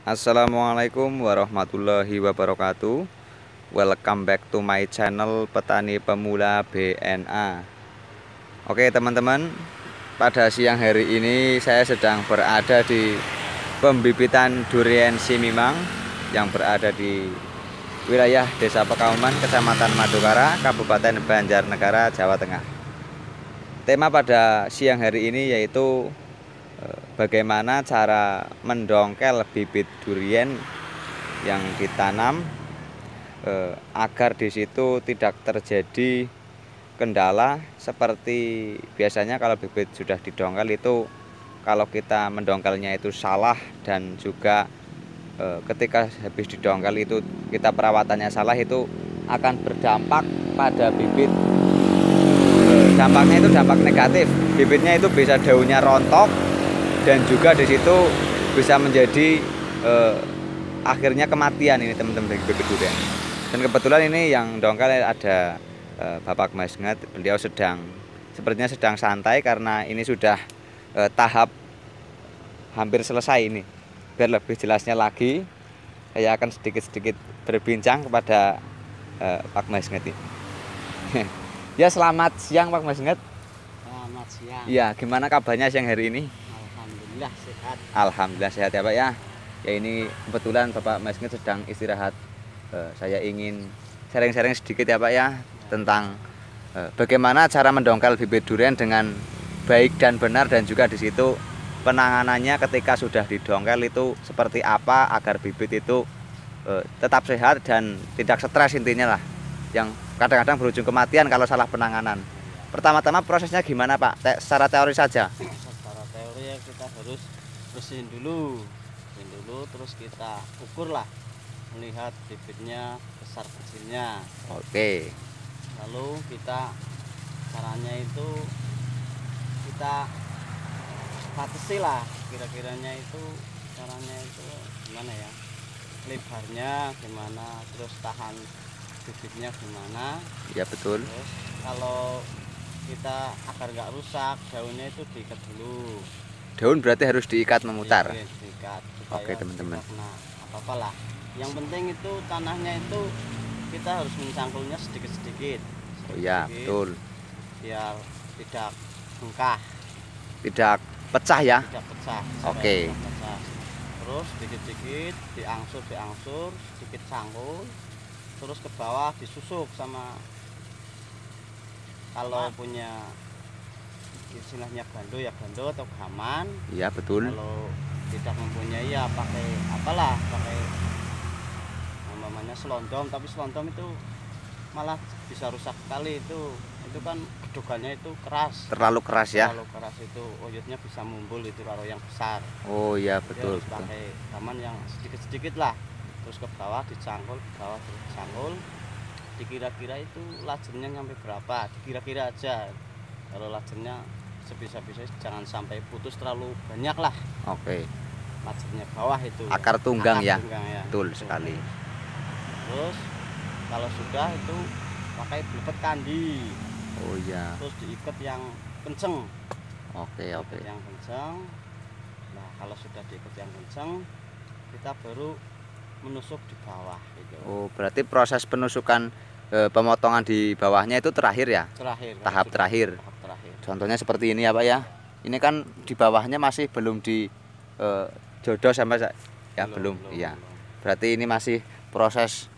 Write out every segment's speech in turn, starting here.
Assalamualaikum warahmatullahi wabarakatuh. Welcome back to my channel Petani Pemula BNA. Oke teman-teman, pada siang hari ini saya sedang berada di pembibitan durian Simimang yang berada di wilayah Desa Pekauman, Kecamatan Madukara, Kabupaten Banjarnegara, Jawa Tengah. Tema pada siang hari ini yaitu bagaimana cara mendongkel bibit durian yang ditanam agar di situ tidak terjadi kendala seperti biasanya kalau bibit sudah didongkel itu kalau kita mendongkelnya itu salah dan juga ketika habis didongkel itu kita perawatannya salah itu akan berdampak pada bibit. Dampaknya itu dampak negatif, bibitnya itu bisa daunnya rontok dan juga di situ bisa menjadi akhirnya kematian ini teman-teman dari bibit durian. Dan kebetulan ini yang dongkel ada Bapak Mas Nget, beliau sepertinya sedang santai karena ini sudah tahap hampir selesai ini. Biar lebih jelasnya lagi, saya akan sedikit-sedikit berbincang kepada Pak Mas Nget ini. Ya, selamat siang Pak Mas Nget. Selamat siang. Ya, gimana kabarnya siang hari ini? Alhamdulillah sehat. Alhamdulillah sehat ya Pak ya. Ya ini kebetulan Bapak Mas Nget sedang istirahat. Saya ingin sharing-sharing sedikit ya Pak ya tentang bagaimana cara mendongkel bibit durian dengan baik dan benar, dan juga di situ penanganannya ketika sudah didongkel itu seperti apa agar bibit itu tetap sehat dan tidak stres intinya lah. Yang kadang-kadang berujung kematian kalau salah penanganan. Pertama-tama prosesnya gimana Pak? Secara teori saja. Secara teori ya kita harus bersihin dulu, terus kita ukur lah, melihat bibitnya besar kecilnya. Oke. Lalu caranya itu kita batasi lah, kira-kiranya itu caranya itu gimana ya? Lebarnya gimana, terus tahan bibitnya gimana? Ya betul. Terus kalau kita agar nggak rusak, daunnya itu diikat dulu. Daun berarti harus diikat memutar. Iya, diikat. Oke teman-teman. Nah, apa-apalah. Yang penting itu tanahnya itu kita harus mencangkulnya sedikit-sedikit. Oh ya betul. Biar tidak bengkak. Tidak pecah ya. Tidak pecah. Oke. Pecah. Terus sedikit-sedikit diangsur, sedikit cangkul. Terus ke bawah disusuk sama, kalau punya istilahnya gando ya gando atau gaman. Iya betul. Kalau tidak mempunyai ya pakai apalah, pakai namanya selondom, tapi selondom itu malah bisa rusak sekali. Itu kan gedogannya itu keras, Terlalu keras ya. terlalu keras, itu oyotnya bisa mumbul itu kalau yang besar. Oh iya Jadi betul, harus pakai gaman yang sedikit-sedikit lah, terus ke bawah dicangkul, ke bawah terus dicangkul. Dikira-kira itu lajennya nyampe berapa, dikira-kira aja. Kalau lajennya sebisa-bisa jangan sampai putus terlalu banyak lah. Oke. Lajennya bawah itu Akar tunggang ya. tunggang ya. Betul sekali. Terus kalau sudah itu pakai belepet kandi, Oh iya. terus diikat yang kenceng. Oke. Yang kenceng. Nah kalau sudah diikat yang kenceng, kita baru menusuk di bawah gitu. Oh berarti proses penusukan pemotongan di bawahnya itu terakhir ya? Tahap terakhir. Tahap terakhir. Contohnya seperti ini ya Pak ya. Ini kan di bawahnya masih belum di jodoh sama ya belum. Iya. Berarti ini masih proses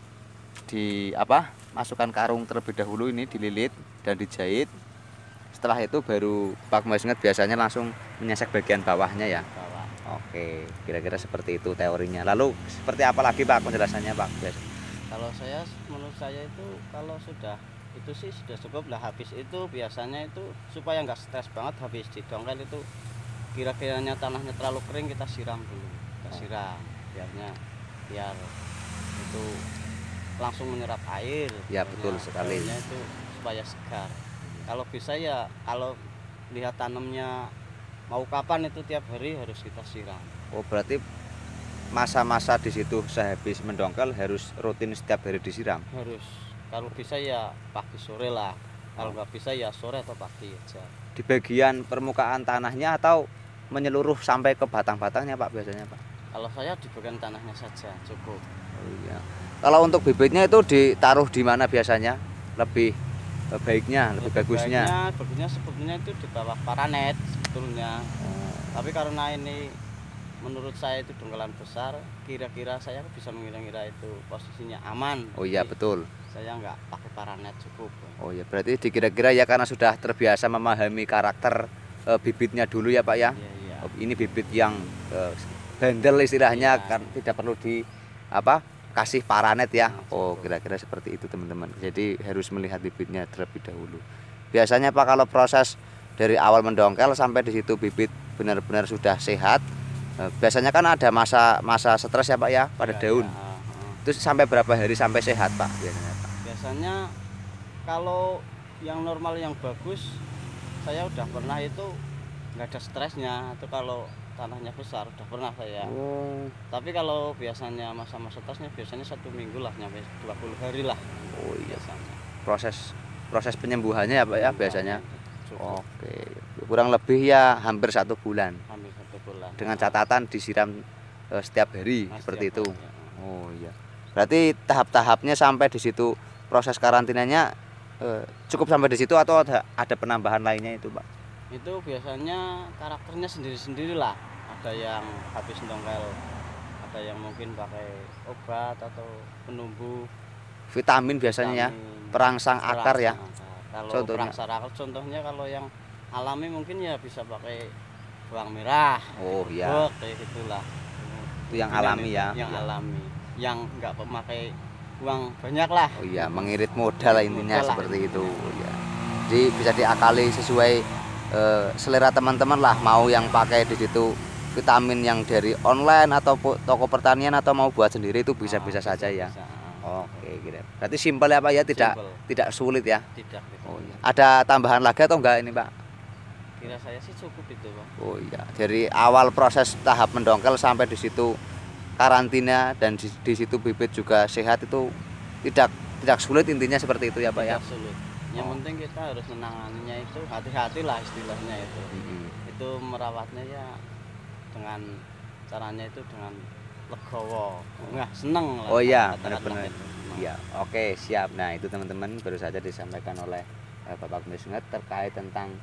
di masukkan karung terlebih dahulu, ini dililit dan dijahit. Setelah itu baru Pak Mas Nget biasanya langsung menyesek bagian bawahnya ya. Bawah. Oke, kira-kira seperti itu teorinya. Lalu seperti apa lagi Pak penjelasannya Pak? Kalau menurut saya itu kalau sudah itu sih sudah cukup lah. Habis itu biasanya itu supaya nggak stres banget habis didongkel itu, kira-kiranya tanahnya terlalu kering kita siram dulu, biar itu langsung menyerap air. Ya betul sekali. Itu supaya segar. Kalau bisa ya, kalau lihat tanamnya mau kapan itu tiap hari harus kita siram. Oh berarti masa-masa di situ sehabis mendongkel harus rutin setiap hari disiram? Harus. Kalau bisa ya pagi sore lah. Kalau nggak bisa ya sore atau pagi aja. Di bagian permukaan tanahnya atau menyeluruh sampai ke batang-batangnya Pak biasanya Pak? Kalau saya di bagian tanahnya saja cukup. Oh iya. Kalau untuk bibitnya itu ditaruh di mana biasanya? Lebih baiknya, lebih bagusnya. Bagusnya sebetulnya itu di bawah paranet sebetulnya. Tapi karena ini menurut saya itu dongkalan besar, kira-kira saya bisa mengira-ngira itu posisinya aman. Oh iya, Jadi betul. saya nggak pakai paranet, cukup. Oh ya, berarti dikira-kira ya karena sudah terbiasa memahami karakter bibitnya dulu ya Pak ya. Iya, iya. Oh, ini bibit yang bandel istilahnya, Iya. kan tidak perlu di apa kasih paranet ya. Nah, Oh, cukup. kira-kira seperti itu teman-teman. Jadi harus melihat bibitnya terlebih dahulu. Biasanya Pak kalau proses dari awal mendongkel sampai di situ bibit benar-benar sudah sehat, biasanya kan ada masa stres ya Pak ya pada Iya, daun. iya. Itu sampai berapa hari sampai sehat Pak biasanya Pak? Biasanya kalau yang normal yang bagus, saya udah pernah itu nggak ada stresnya. Itu kalau tanahnya besar udah pernah saya. Oh. Tapi kalau biasanya masa-masa stresnya biasanya 1 minggu lah, nyampe 20 hari lah. Oh iya. Biasanya. Proses penyembuhannya ya Pak ya biasanya. Cukup. Oke, kurang lebih ya hampir 1 bulan. Hampir 1 bulan. Dengan catatan disiram setiap hari Nah, seperti setiap itu. hari, ya. Oh iya. Berarti tahap-tahapnya sampai di situ proses karantinanya cukup sampai di situ atau ada penambahan lainnya itu Pak? Itu biasanya karakternya sendiri-sendiri lah. Ada yang habis ndongkel, ada yang mungkin pakai obat atau penumbuh Vitamin biasanya ya, vitamin, perangsang akar ya. Kalau Contohnya? perangsang akar contohnya kalau yang alami mungkin ya bisa pakai bawang merah, Oh iya. bubuk, kayak gitulah. Itu yang Mungkin alami ya. Yang Iya. alami, yang nggak memakai uang banyak lah. Oh iya, mengirit modal lah intinya Modal lah. seperti itu. Oh, iya. Jadi bisa diakali sesuai selera teman-teman lah, mau yang pakai di situ vitamin yang dari online atau toko pertanian atau mau buat sendiri itu bisa-bisa saja ya. Bisa. Oke, gitu. Berarti simpel ya Pak ya, Simpel. tidak sulit ya. Tidak. Oh iya. Ada tambahan lagi atau enggak ini Pak? Kira saya sih cukup itu, Bang. Oh iya, dari awal proses tahap mendongkel sampai di situ karantina dan di situ bibit juga sehat itu tidak sulit intinya seperti itu ya Pak ya. Tidak sulit. Yang Oh. penting kita harus menanganinya itu hati-hati lah istilahnya itu. Mm-mm. Itu merawatnya ya dengan caranya itu dengan legowo, nggak seneng lah. Oh iya, katakanlah benar-benar. itu. Iya, oke, siap. Nah, itu teman-teman baru saja disampaikan oleh Bapak Mesnget terkait tentang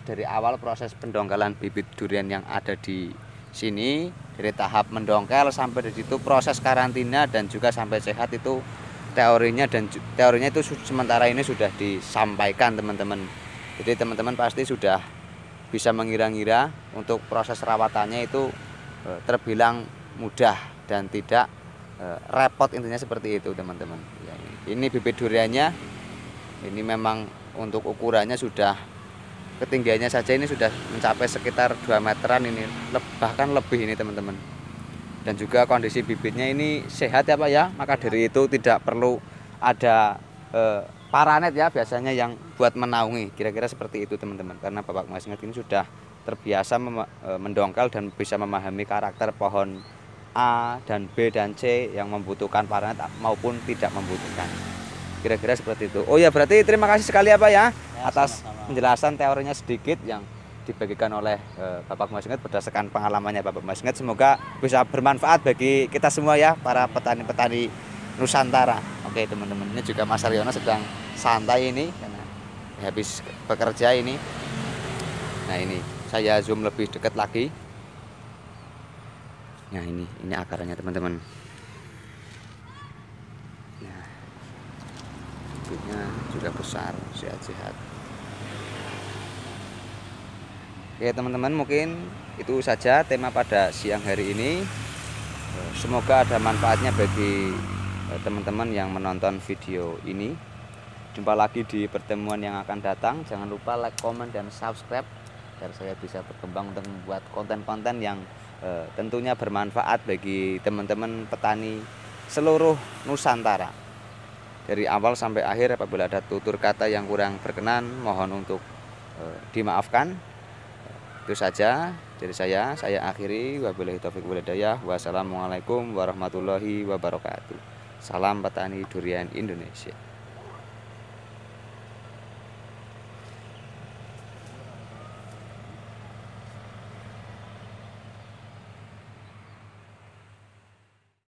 dari awal proses pendongkelan bibit durian yang ada di sini, dari tahap mendongkel sampai di situ proses karantina dan juga sampai sehat itu teorinya itu sementara ini sudah disampaikan teman-teman. Jadi teman-teman pasti sudah bisa mengira-ngira untuk proses rawatannya itu terbilang mudah dan tidak repot, intinya seperti itu teman-teman ya. Ini bibit duriannya, ini memang untuk ukurannya sudah ketinggiannya saja ini sudah mencapai sekitar 2 meteran ini, bahkan lebih ini teman-teman. Dan juga kondisi bibitnya ini sehat ya Pak ya, maka dari itu tidak perlu ada paranet ya biasanya yang buat menaungi, kira-kira seperti itu teman-teman. Karena Bapak Mesnget ini sudah terbiasa mendongkel dan bisa memahami karakter pohon A dan B dan C yang membutuhkan paranet maupun tidak membutuhkan. Kira-kira seperti itu. Oh ya, berarti terima kasih sekali ya Pak ya, atas sama-sama. penjelasan teorinya sedikit yang dibagikan oleh Bapak Mesnget berdasarkan pengalamannya Bapak Mesnget. Semoga bisa bermanfaat bagi kita semua ya, para petani-petani Nusantara. Oke teman-teman, ini juga Mas Aryono sedang santai ini karena habis bekerja ini. Nah ini saya zoom lebih dekat lagi. Nah ini akarnya teman-teman. Nah, bibitnya juga besar, sehat-sehat. Oke teman-teman, mungkin itu saja tema pada siang hari ini. Semoga ada manfaatnya bagi teman-teman yang menonton video ini. Jumpa lagi di pertemuan yang akan datang. Jangan lupa like, comment, dan subscribe agar saya bisa berkembang untuk membuat konten-konten yang tentunya bermanfaat bagi teman-teman petani seluruh Nusantara. Dari awal sampai akhir, apabila ada tutur kata yang kurang berkenan, mohon untuk dimaafkan. Itu saja dari saya akhiri. Wabillahi taufiq wal hidayah. Wassalamualaikum warahmatullahi wabarakatuh. Salam petani durian Indonesia.